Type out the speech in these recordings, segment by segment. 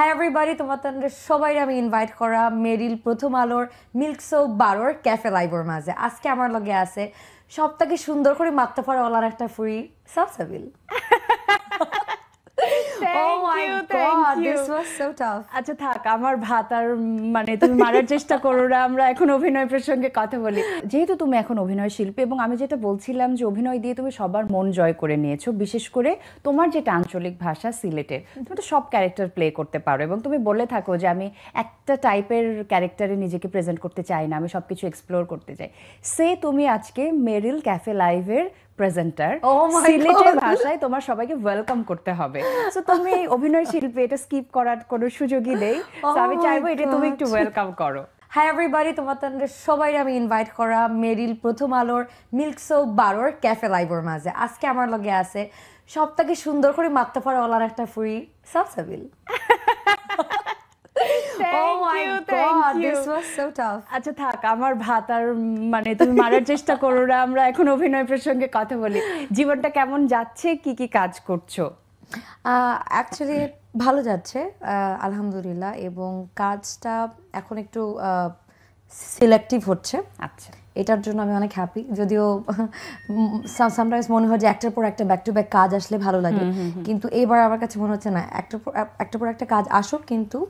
Hi everybody, তোমাদের সবাই আমি ইনভাইট করা মেরিল প্রথম আলোর মিল্কসো 12 ক্যাফে লাইভর মাঝে। আজকে আমার লগে আছে সবটাকে সুন্দর করে মারতে পারে ওলার একটা ফ্রি সাবসাবিল। আচ্ছা থাক, আমার ভাত আর মানে তুমি মারার চেষ্টা করো না, আমরা এখন অভিনয় প্রসঙ্গে কথা বলি। যেহেতু তুমি এখন অভিনয় শিল্পী এবং আমি যেটা বলছিলাম যে অভিনয় দিয়ে তুমি সবার মন জয় করে নিয়েছো, বিশেষ করে তোমার যেটা আঞ্চলিক ভাষা সিলেটের, তুমি তো সব ক্যারেক্টার প্লে করতে পারো এবং তুমি বলে থাকো যে আমি একটা টাইপের ক্যারেক্টারে নিজেকে প্রেজেন্ট করতে চাই না, আমি সবকিছু এক্সপ্লোর করতে চাই। সে তুমি আজকে মেরিল ক্যাফে লাইভের প্রেজেন্টার, সিলেটের ভাষায় তোমার সবাইকে ওয়েলকাম করতে হবে। সো তুমি অভিনয় শিল্পী, এটা স্কিপ করার কোনো সুযোগই নেই। সো আমি চাইবো এটা তুমি একটু ওয়েলকাম করো। হাই এভরিবডি, তোমাদের সবাই আমি ইনভাইট করা মেরিল প্রথম আলোর মিল্কসো 12 ক্যাফে লাইভর মাঝে। আজকে আমার লগে আছে সবটাকে সুন্দর করে মারতে পারে ওলার একটা ফ্রি সাবসাবিল। আচ্ছা থাক, আমার ভাত আর মানে তুমি মারার চেষ্টা করো না, আমরা এখন অভিনয় প্রসঙ্গে কথা বলি। জীবনটা কেমন যাচ্ছে, কি কি কাজ করছো? অ্যাকচুয়ালি ভালো যাচ্ছে আলহামদুলিল্লাহ, এবং কাজটা এখন একটু সিলেক্টিভ হচ্ছে। আচ্ছা, এটার জন্য আমি অনেক হ্যাপি। যদিও সামটাইমস মনে হয় যে একটার পর একটা ব্যাক টু ব্যাক কাজ আসলে ভালো লাগে, কিন্তু এবার আমার কাছে মনে হচ্ছে না, একটার পর একটা কাজ আসুক কিন্তু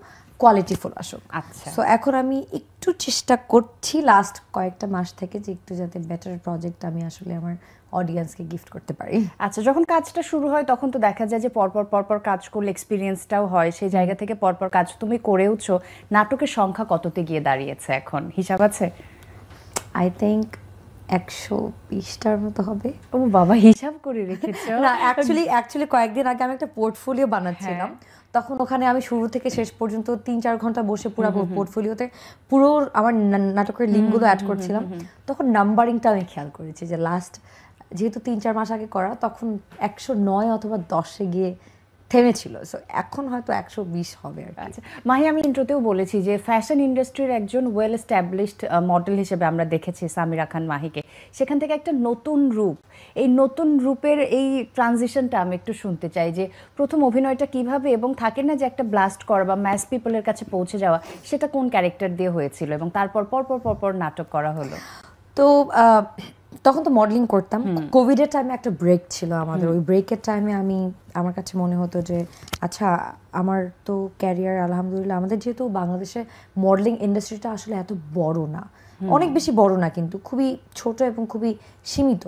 কোয়ালিটিফুল আসুক। আচ্ছা, সো এখন আমি একটু চেষ্টা করছি লাস্ট কয়েকটা মাস থেকে যে একটু যাতে বেটার প্রজেক্ট আমি আসলে আমার অডিয়েন্সকে গিফট করতে পারি। আচ্ছা, যখন কাজটা শুরু হয় তখন তো দেখা যায় যে পরপর কাজ করলে এক্সপিরিয়েন্সটাও হয়, সেই জায়গা থেকে পরপর কাজ তুমি করেওছো। নাটকের সংখ্যা কততে গিয়ে দাঁড়িয়েছে এখন, হিসাব আছে? আই থিঙ্ক 120টার মতো হবে। ও বাবা, হিসাব করে রেখেছো? না, অ্যাকচুয়ালি কয়েকদিন আগে আমি একটা পোর্টফোলিও বানাচ্ছিলাম, তখন ওখানে আমি শুরু থেকে শেষ পর্যন্ত 3-4 ঘন্টা বসে পুরো পোর্টফোলিওতে পুরো আমার নাটকের লিঙ্কগুলো অ্যাড করছিলাম। তখন নাম্বারিংটা আমি খেয়াল করেছি যে লাস্ট যেহেতু 3-4 মাস আগে করা, তখন 109 অথবা 10-এ গিয়ে থেমেছিল। সো এখন হয়তো 120 হবে। আচ্ছা মাহি, আমি ইন্ট্রোতেও বলেছি যে ফ্যাশন ইন্ডাস্ট্রির একজন ওয়েল এস্টাবলিশড মডেল হিসেবে আমরা দেখেছি সামিরা খান মাহিকে। সেখান থেকে একটা নতুন রূপ, এই নতুন রূপের এই ট্রানজিশনটা আমি একটু শুনতে চাই যে প্রথম অভিনয়টা কিভাবে, এবং থাকে না যে একটা ব্লাস্ট করা বা ম্যাস পিপলের কাছে পৌঁছে যাওয়া, সেটা কোন ক্যারেক্টার দিয়ে হয়েছিল এবং তারপর পরপর নাটক করা হলো? তো তখন তো মডেলিং করতাম, কোভিডের টাইমে একটা ব্রেক ছিল আমাদের। ওই ব্রেকের টাইমে আমার কাছে মনে হতো যে আচ্ছা, আমার তো ক্যারিয়ার আলহামদুলিল্লাহ, আমাদের যেহেতু বাংলাদেশে মডেলিং ইন্ডাস্ট্রিটা আসলে এত বড় না, অনেক বেশি বড় না, কিন্তু খুবই ছোট এবং খুবই সীমিত।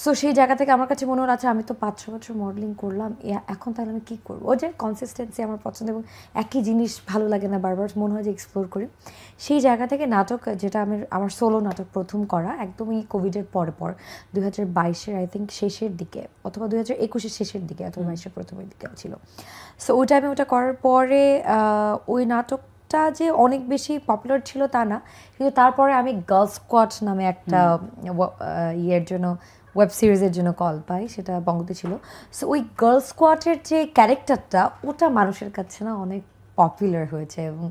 সো সেই জায়গা থেকে আমার কাছে মনে হলো আচ্ছা, আমি তো 5-6 বছর মডেলিং করলাম, এখন তাহলে আমি কী করবো? ওই যে কনসিস্টেন্সি আমার পছন্দ, এবং একই জিনিস ভালো লাগে না, বারবার মনে হয় যে এক্সপ্লোর করি। সেই জায়গা থেকে নাটক, যেটা আমার সোলো নাটক প্রথম করা একদমই কোভিডের পর 2022-এর আই থিঙ্ক শেষের দিকে, অথবা 2021-এর শেষের দিকে, অথবা 22-এর প্রথমের দিকে ছিল। সো ওই টাইমে ওটা করার পরে ওই নাটক যে অনেক বেশি পপুলার ছিল তা না, কিন্তু তারপরে আমি গার্লস স্কোয়াড নামে একটা ইয়ের জন্য, ওয়েব সিরিজের জন্য কল পাই, সেটা বঙ্গতে ছিল। সো ওই গার্লস স্কোয়াডের যে ক্যারেক্টারটা, ওটা মানুষের কাছে না অনেক পপুলার হয়েছে, এবং